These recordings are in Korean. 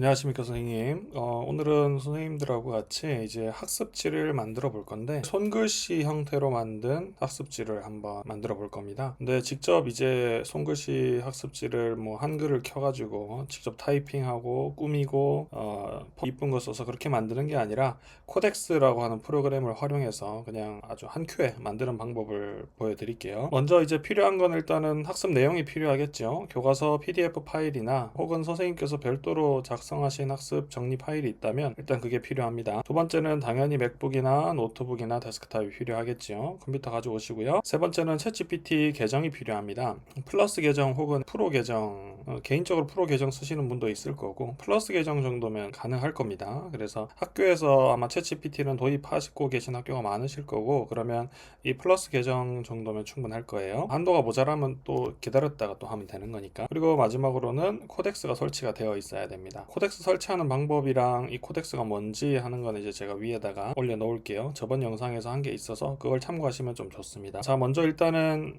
안녕하십니까 선생님. 오늘은 선생님들하고 같이 이제 학습지를 만들어 볼 건데 손글씨 형태로 만든 학습지를 한번 만들어 볼 겁니다. 근데 직접 이제 손글씨 학습지를 뭐 한글을 켜가지고 직접 타이핑하고 꾸미고 이쁜 거 써서 그렇게 만드는 게 아니라 코덱스라고 하는 프로그램을 활용해서 그냥 아주 한 큐에 만드는 방법을 보여드릴게요. 먼저 이제 필요한 건 일단은 학습 내용이 필요하겠죠. 교과서 PDF 파일이나 혹은 선생님께서 별도로 작성하신 학습 정리 파일이 있다면 일단 그게 필요합니다. 두 번째는 당연히 맥북이나 노트북이나 데스크탑이 필요하겠죠. 컴퓨터 가져오시고요. 세 번째는 챗GPT 계정이 필요합니다. 플러스 계정 혹은 프로 계정, 개인적으로 프로 계정 쓰시는 분도 있을 거고 플러스 계정 정도면 가능할 겁니다. 그래서 학교에서 아마 챗GPT는 도입하시고 계신 학교가 많으실 거고 그러면 이 플러스 계정 정도면 충분할 거예요. 한도가 모자라면 또 기다렸다가 또 하면 되는 거니까. 그리고 마지막으로는 코덱스가 설치가 되어 있어야 됩니다. 코덱스 설치하는 방법이랑 이 코덱스가 뭔지 하는 건 이제 제가 위에다가 올려 놓을게요. 저번 영상에서 한 게 있어서 그걸 참고하시면 좀 좋습니다. 자, 먼저 일단은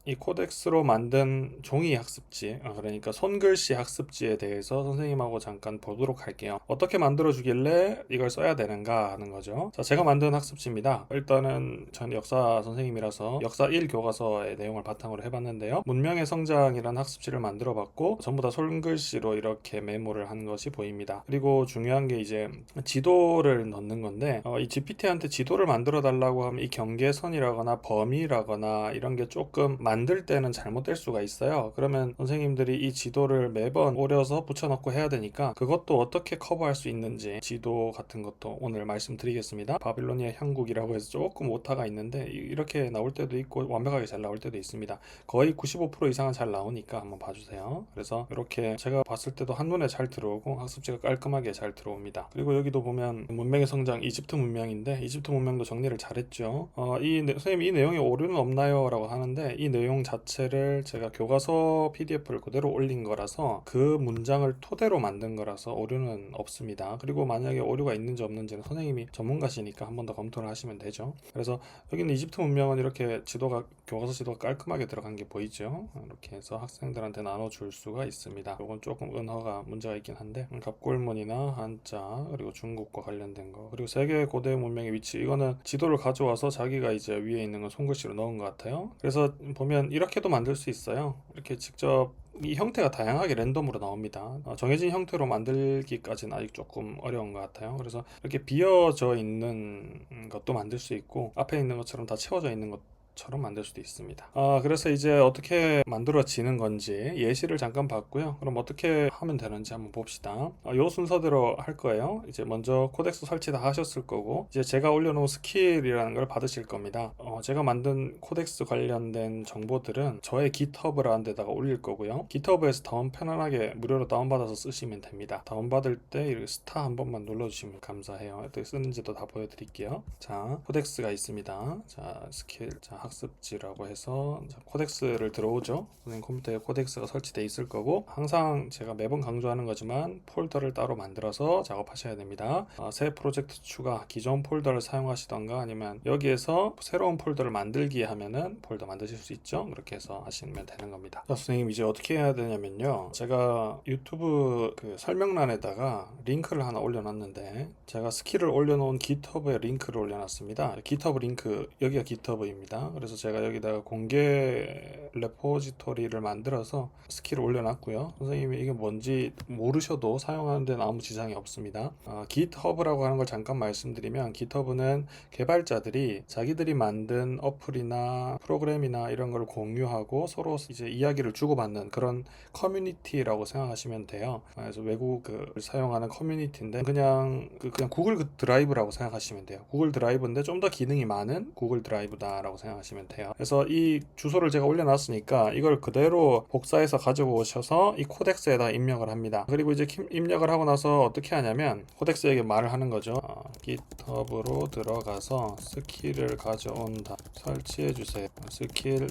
이 코덱스로 만든 종이 학습지, 그러니까 손글씨 학습지에 대해서 선생님하고 잠깐 보도록 할게요. 어떻게 만들어 주길래 이걸 써야 되는가 하는 거죠. 자, 제가 만든 학습지입니다. 일단은 전 역사 선생님이라서 역사 1 교과서의 내용을 바탕으로 해봤는데요. 문명의 성장이라는 학습지를 만들어 봤고 전부 다 손글씨로 이렇게 메모를 한 것이 보입니다. 그리고 중요한 게 이제 지도를 넣는 건데 이 GPT한테 지도를 만들어 달라고 하면 이 경계선이라거나 범위라거나 이런 게 조금 만들 때는 잘못될 수가 있어요. 그러면 선생님들이 이 지도를 매번 오려서 붙여넣고 해야 되니까 그것도 어떻게 커버할 수 있는지 지도 같은 것도 오늘 말씀드리겠습니다. 바빌로니아 형국이라고 해서 조금 오타가 있는데 이렇게 나올 때도 있고 완벽하게 잘 나올 때도 있습니다. 거의 95% 이상은 잘 나오니까 한번 봐주세요. 그래서 이렇게 제가 봤을 때도 한눈에 잘 들어오고 학습지가 깔끔하게 잘 들어옵니다. 그리고 여기도 보면 문명의 성장 이집트 문명인데 이집트 문명도 정리를 잘했죠. 선생님 이 내용에 오류는 없나요? 라고 하는데 이 내용 자체를 제가 교과서 PDF를 그대로 올린 거라서 그 문장을 토대로 만든 거라서 오류는 없습니다. 그리고 만약에 오류가 있는지 없는지는 선생님이 전문가시니까 한 번 더 검토를 하시면 되죠. 그래서 여기는 이집트 문명은 이렇게 지도가 교과서 지도가 깔끔하게 들어간 게 보이죠. 이렇게 해서 학생들한테 나눠줄 수가 있습니다. 이건 조금 은어가 문제가 있긴 한데 갑골문이나 한자 그리고 중국과 관련된 거 그리고 세계 고대 문명의 위치 이거는 지도를 가져와서 자기가 이제 위에 있는 건 손글씨로 넣은 것 같아요. 그래서 보면 이렇게도 만들 수 있어요. 이렇게 직접 이 형태가 다양하게 랜덤으로 나옵니다. 정해진 형태로 만들기까지는 아직 조금 어려운 것 같아요. 그래서 이렇게 비어져 있는 것도 만들 수 있고 앞에 있는 것처럼 다 채워져 있는 것처럼 만들 수도 있습니다. 그래서 이제 어떻게 만들어지는 건지 예시를 잠깐 봤고요. 그럼 어떻게 하면 되는지 한번 봅시다. 요 순서대로 할 거예요. 이제 먼저 코덱스 설치 다 하셨을 거고 이제 제가 올려놓은 스킬이라는 걸 받으실 겁니다. 제가 만든 코덱스 관련된 정보들은 저의 GitHub라는 데다가 올릴 거고요. GitHub에서 편안하게 무료로 다운받아서 쓰시면 됩니다. 다운받을 때 이렇게 스타 한 번만 눌러주시면 감사해요. 어떻게 쓰는지도 다 보여드릴게요. 자, 코덱스가 있습니다. 자, 스킬, 자, 학습지라고 해서 자, 코덱스를 들어오죠. 선생님 컴퓨터에 코덱스가 설치되어 있을 거고 항상 제가 매번 강조하는 거지만 폴더를 따로 만들어서 작업하셔야 됩니다. 새 프로젝트 추가, 기존 폴더를 사용하시던가 아니면 여기에서 새로운 폴더를 만들기 하면은 폴더 만드실 수 있죠. 그렇게 해서 하시면 되는 겁니다. 자, 선생님 이제 어떻게 해야 되냐면요. 제가 유튜브 그 설명란에다가 링크를 하나 올려놨는데 제가 스킬을 올려놓은 GitHub에 링크를 올려놨습니다. GitHub 링크 여기가 GitHub입니다. 그래서 제가 여기다가 공개 레포지토리를 만들어서 스킬을 올려놨고요. 선생님이 이게 뭔지 모르셔도 사용하는 데는 아무 지장이 없습니다. GitHub라고 하는 걸 잠깐 말씀드리면 GitHub는 개발자들이 자기들이 만든 어플이나 프로그램이나 이런 걸 공유하고 서로 이제 이야기를 주고받는 그런 커뮤니티라고 생각하시면 돼요. 그래서 외국을 사용하는 커뮤니티인데 그냥 구글 드라이브라고 생각하시면 돼요. 구글 드라이브인데 좀 더 기능이 많은 구글 드라이브다라고 생각하시면 돼요. 그래서 이 주소를 제가 올려놨으니까 이걸 그대로 복사해서 가지고 오셔서 이 코덱스에다 입력을 합니다. 그리고 이제 입력을 하고 나서 어떻게 하냐면 코덱스에게 말을 하는 거죠. GitHub로 들어가서 스킬을 가져온다. 설치해주세요. 스킬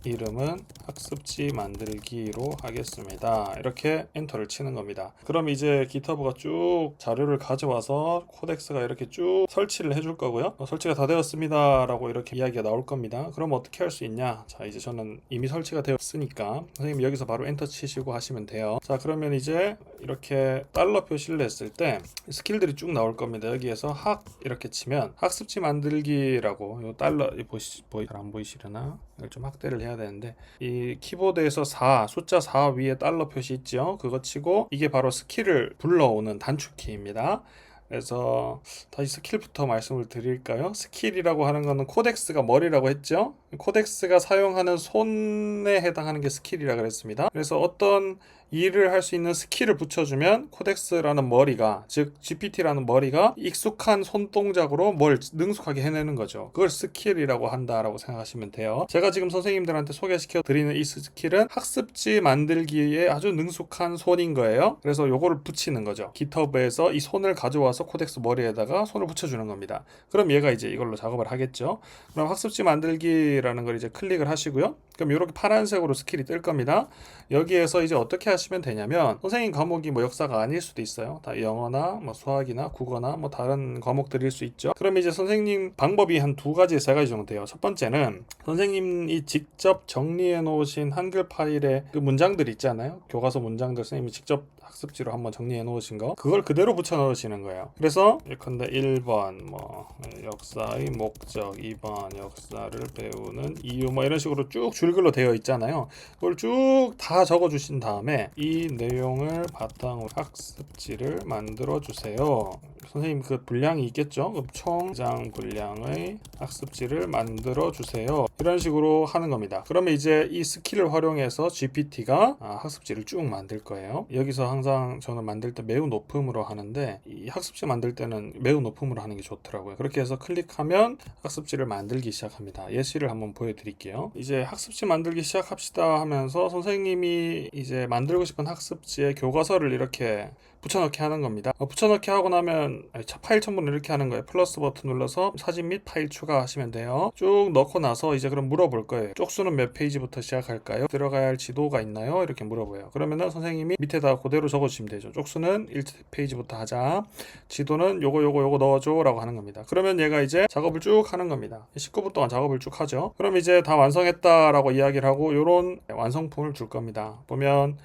이름은 학습지 만들기로 하겠습니다. 이렇게 엔터를 치는 겁니다. 그럼 이제 GitHub가 쭉 자료를 가져와서 코덱스가 이렇게 쭉 설치를 해줄 거고요. 설치가 다 되었습니다 라고 이렇게 이야기가 나올 겁니다. 그럼 어떻게 할 수 있냐? 자, 이제 저는 이미 설치가 되었으니까 선생님 여기서 바로 엔터 치시고 하시면 돼요. 자, 그러면 이제 이렇게 달러 표시를 했을 때 스킬들이 쭉 나올 겁니다. 여기에서 학 이렇게 치면 학습지 만들기라고, 요 달러 잘 안 보이시려나? 이걸 좀 확대를 해야 되는데, 이 키보드에서 4 숫자 4 위에 달러 표시 있죠? 그거 치고 이게 바로 스킬을 불러오는 단축키입니다. 그래서 다시 스킬부터 말씀을 드릴까요? 스킬이라고 하는 거는 코덱스가 머리라고 했죠? 코덱스가 사용하는 손에 해당하는 게 스킬이라 그랬습니다. 그래서 어떤 일을 할 수 있는 스킬을 붙여주면 코덱스라는 머리가, 즉 GPT라는 머리가 익숙한 손동작으로 뭘 능숙하게 해내는 거죠. 그걸 스킬이라고 한다라고 생각하시면 돼요. 제가 지금 선생님들한테 소개시켜 드리는 이 스킬은 학습지 만들기에 아주 능숙한 손인 거예요. 그래서 요거를 붙이는 거죠. GitHub에서 이 손을 가져와서 코덱스 머리에다가 손을 붙여주는 겁니다. 그럼 얘가 이제 이걸로 작업을 하겠죠. 그럼 학습지 만들기라는 걸 이제 클릭을 하시고요. 그럼 이렇게 파란색으로 스킬이 뜰 겁니다. 여기에서 이제 어떻게 하시면 되냐면, 선생님 과목이 뭐 역사가 아닐 수도 있어요. 다 영어나 뭐 수학이나 국어나 뭐 다른 과목들일 수 있죠. 그럼 이제 선생님 방법이 한 두 가지, 세 가지 정도 돼요. 첫 번째는 선생님이 직접 정리해 놓으신 한글 파일에 그 문장들 있잖아요. 교과서 문장들 선생님이 직접 학습지로 한번 정리해 놓으신 거, 그걸 그대로 붙여 넣으시는 거예요. 그래서 예컨대 1번 뭐 역사의 목적, 2번 역사를 배우는 이유, 뭐 이런 식으로 쭉 줄글로 되어 있잖아요. 그걸 쭉 다 적어 주신 다음에 이 내용을 바탕으로 학습지를 만들어 주세요. 선생님 그 분량이 있겠죠? 그럼 총 장 분량의 학습지를 만들어 주세요. 이런 식으로 하는 겁니다. 그러면 이제 이 스킬을 활용해서 GPT가 학습지를 쭉 만들 거예요. 여기서 항상 저는 만들 때 매우 높음으로 하는데, 이 학습지 만들 때는 매우 높음으로 하는 게 좋더라고요. 그렇게 해서 클릭하면 학습지를 만들기 시작합니다. 예시를 한번 보여드릴게요. 이제 학습지 만들기 시작합시다 하면서 선생님이 이제 만들고 싶은 학습지에 교과서를 이렇게 붙여넣기 하는 겁니다. 붙여넣기 하고 나면 파일 첨부는 이렇게 하는 거예요. 플러스 버튼 눌러서 사진 및 파일 추가하시면 돼요. 쭉 넣고 나서 이제 그럼 물어볼 거예요. 쪽수는 몇 페이지부터 시작할까요? 들어가야 할 지도가 있나요? 이렇게 물어봐요. 그러면은 선생님이 밑에다 그대로 적어주시면 되죠. 쪽수는 1페이지부터 하자. 지도는 요거 넣어줘 라고 하는 겁니다. 그러면 얘가 이제 작업을 쭉 하는 겁니다. 19분 동안 작업을 쭉 하죠. 그럼 이제 다 완성했다라고 이야기를 하고 요런 완성품을 줄 겁니다. 보면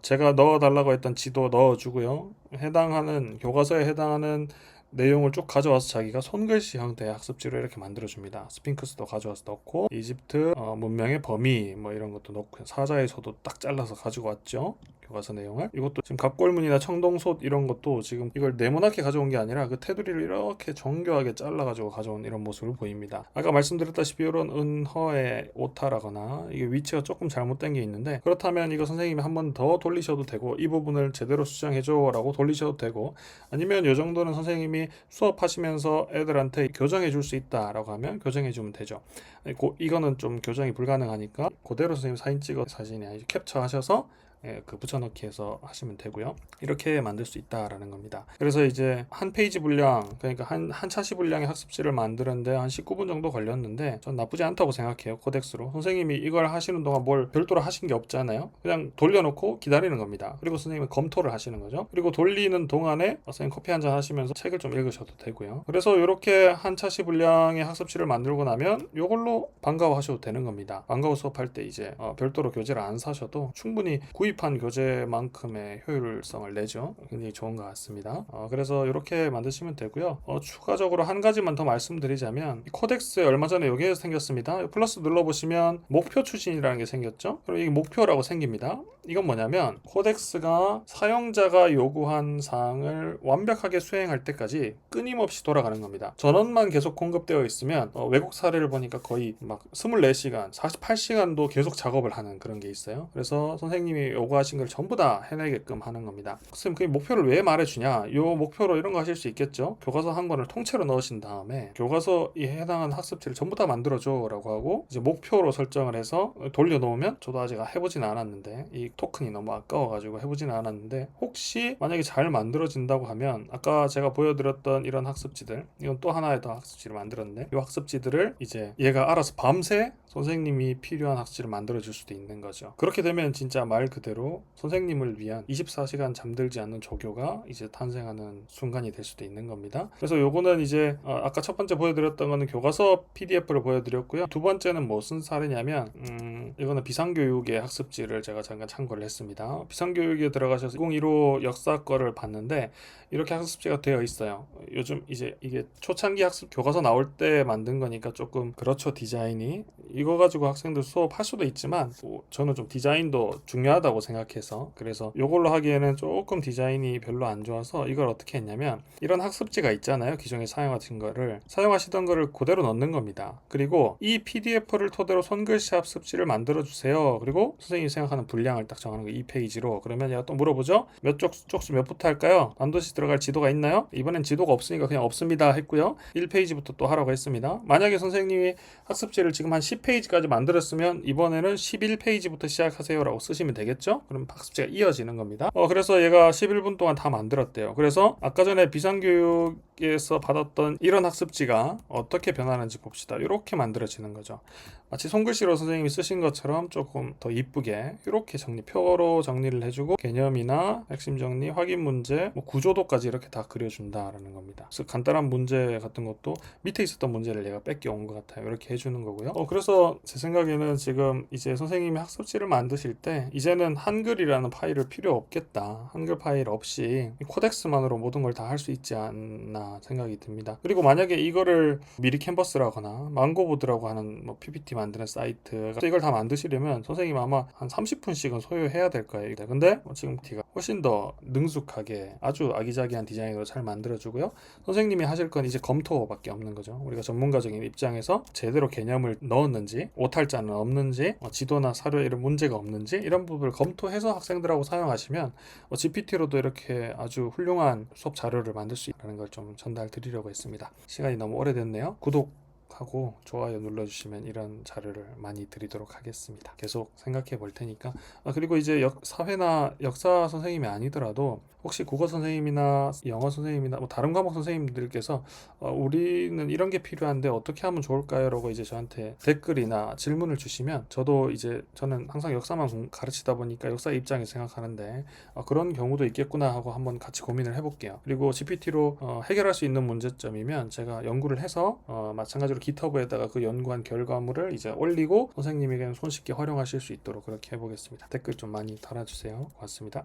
제가 넣어달라고 했던 지도 넣어주고요. 해당하는 교과서에 해당하는 내용을 쭉 가져와서 자기가 손글씨 형태의 학습지로 이렇게 만들어줍니다. 스핑크스도 가져와서 넣고, 이집트 문명의 범위 뭐 이런 것도 넣고, 사자에서도 딱 잘라서 가지고 왔죠. 교과서 내용을. 이것도 지금 갑골문이나 청동솥 이런 것도 지금 이걸 네모나게 가져온 게 아니라 그 테두리를 이렇게 정교하게 잘라가지고 가져온 이런 모습을 보입니다. 아까 말씀드렸다시피 이런 은허의 오타라거나 이게 위치가 조금 잘못된 게 있는데, 그렇다면 이거 선생님이 한 번 더 돌리셔도 되고, 이 부분을 제대로 수정해줘 라고 돌리셔도 되고, 아니면 이 정도는 선생님이 수업하시면서 애들한테 교정해 줄 수 있다 라고 하면 교정해 주면 되죠. 이거는 좀 교정이 불가능하니까 그대로 선생님 사진 찍어, 사진이 아니죠, 캡처하셔서 그 붙여넣기 해서 하시면 되고요. 이렇게 만들 수 있다라는 겁니다. 그래서 이제 한 페이지 분량, 그러니까 한 차시 분량의 학습지를 만드는데 한 19분 정도 걸렸는데 전 나쁘지 않다고 생각해요. 코덱스로. 선생님이 이걸 하시는 동안 뭘 별도로 하신 게 없잖아요. 그냥 돌려놓고 기다리는 겁니다. 그리고 선생님은 검토를 하시는 거죠. 그리고 돌리는 동안에 선생님 커피 한잔 하시면서 책을 좀 읽으셔도 되고요. 그래서 이렇게 한 차시 분량의 학습지를 만들고 나면 이걸로 방과후 하셔도 되는 겁니다. 방과후 수업할 때 이제 별도로 교재를 안 사셔도 충분히 구입한 교재만큼의 효율성을 내죠. 굉장히 좋은 것 같습니다. 그래서 이렇게 만드시면 되고요. 추가적으로 한 가지만 더 말씀드리자면, 이 코덱스에 얼마 전에 여기에 생겼습니다. 플러스 눌러보시면 목표 추진이라는 게 생겼죠. 그럼 이게 목표라고 생깁니다. 이건 뭐냐면 코덱스가 사용자가 요구한 사항을 완벽하게 수행할 때까지 끊임없이 돌아가는 겁니다. 전원만 계속 공급되어 있으면 외국 사례를 보니까 거의 막 24시간, 48시간도 계속 작업을 하는 그런 게 있어요. 그래서 선생님이 요구하신 걸 전부 다 해내게끔 하는 겁니다. 선생님 그 목표를 왜 말해주냐? 요 목표로 이런 거 하실 수 있겠죠. 교과서 한 권을 통째로 넣으신 다음에 교과서에 해당하는 학습지를 전부 다 만들어줘 라고 하고, 이제 목표로 설정을 해서 돌려놓으면, 저도 아직 해보진 않았는데 이 토큰이 너무 아까워가지고 해보진 않았는데, 혹시 만약에 잘 만들어진다고 하면 아까 제가 보여드렸던 이런 학습지들, 이건 또 하나의 더 학습지를 만들었는데, 이 학습지들을 이제 얘가 알아서 밤새 선생님이 필요한 학습지를 만들어줄 수도 있는 거죠. 그렇게 되면 진짜 말 그대로 선생님을 위한 24시간 잠들지 않는 조교가 이제 탄생하는 순간이 될 수도 있는 겁니다. 그래서 요거는 이제 아까 첫 번째 보여드렸던 거는 교과서 PDF를 보여드렸고요. 두 번째는 무슨 사례냐면 이거는 비상교육의 학습지를 제가 잠깐 참고를 했습니다. 비상교육에 들어가셔서 2015 역사 거를 봤는데 이렇게 학습지가 되어 있어요. 요즘 이제 이게 초창기 학습 교과서 나올 때 만든 거니까 조금 그렇죠, 디자인이. 이거 가지고 학생들 수업할 수도 있지만 저는 좀 디자인도 중요하다고 생각해서, 그래서 이걸로 하기에는 조금 디자인이 별로 안 좋아서 이걸 어떻게 했냐면, 이런 학습지가 있잖아요. 기존에 사용하시던 거를 그대로 넣는 겁니다. 그리고 이 PDF를 토대로 손글씨 학습지를 만들어 주세요. 그리고 선생님이 생각하는 분량을 딱 정하는 거, 이 페이지로. 그러면 얘가 또 물어보죠. 몇 쪽수 몇부터 할까요? 반드시 들어갈 지도가 있나요? 이번엔 지도가 없으니까 그냥 없습니다 했고요. 1페이지부터 또 하라고 했습니다. 만약에 선생님이 학습지를 지금 한 10페이지까지 만들었으면 이번에는 11페이지부터 시작하세요 라고 쓰시면 되겠죠? 그럼 학습지가 이어지는 겁니다. 그래서 얘가 11분 동안 다 만들었대요. 그래서 아까 전에 비상교육에서 받았던 이런 학습지가 어떻게 변하는지 봅시다. 이렇게 만들어지는 거죠. 마치 손글씨로 선생님이 쓰신 것처럼 조금 더 이쁘게 이렇게 표로 정리를 해주고, 개념이나 핵심 정리, 확인 문제, 구조도까지 이렇게 다 그려준다라는 겁니다. 그래서 간단한 문제 같은 것도 밑에 있었던 문제를 얘가 뺏겨온 것 같아요. 이렇게 해주는 거고요. 그래서 제 생각에는 지금 이제 선생님이 학습지를 만드실 때 이제는 한글이라는 파일을 필요 없겠다. 한글 파일 없이 코덱스만으로 모든 걸 다 할 수 있지 않나 생각이 듭니다. 그리고 만약에 이거를 미리 캔버스라거나 망고보드라고 하는 PPT 만드는 사이트, 이걸 다 만드시려면 선생님 아마 한 30분씩은 소요해야 될 거예요. 근데 지금 T가 훨씬 더 능숙하게 아주 아기자기한 디자인으로 잘 만들어주고요. 선생님이 하실 건 이제 검토밖에 없는 거죠. 우리가 전문가적인 입장에서 제대로 개념을 넣었는지, 오탈자는 없는지, 지도나 사료에 이런 문제가 없는지, 이런 부분을 검토해서 학생들하고 사용하시면 GPT로도 이렇게 아주 훌륭한 수업 자료를 만들 수 있다는 걸 좀 전달 드리려고 했습니다. 시간이 너무 오래됐네요. 구독하고 좋아요 눌러주시면 이런 자료를 많이 드리도록 하겠습니다. 계속 생각해 볼 테니까. 그리고 이제 사회나 역사 선생님이 아니더라도 혹시 국어 선생님이나 영어 선생님이나 다른 과목 선생님들께서 우리는 이런 게 필요한데 어떻게 하면 좋을까요? 라고 이제 저한테 댓글이나 질문을 주시면, 저는 항상 역사만 가르치다 보니까 역사 입장에서 생각하는데 그런 경우도 있겠구나 하고 한번 같이 고민을 해볼게요. 그리고 GPT로 해결할 수 있는 문제점이면 제가 연구를 해서 마찬가지로 GitHub에다가 그 연구한 결과물을 이제 올리고 선생님에게는 손쉽게 활용하실 수 있도록 그렇게 해보겠습니다. 댓글 좀 많이 달아주세요. 고맙습니다.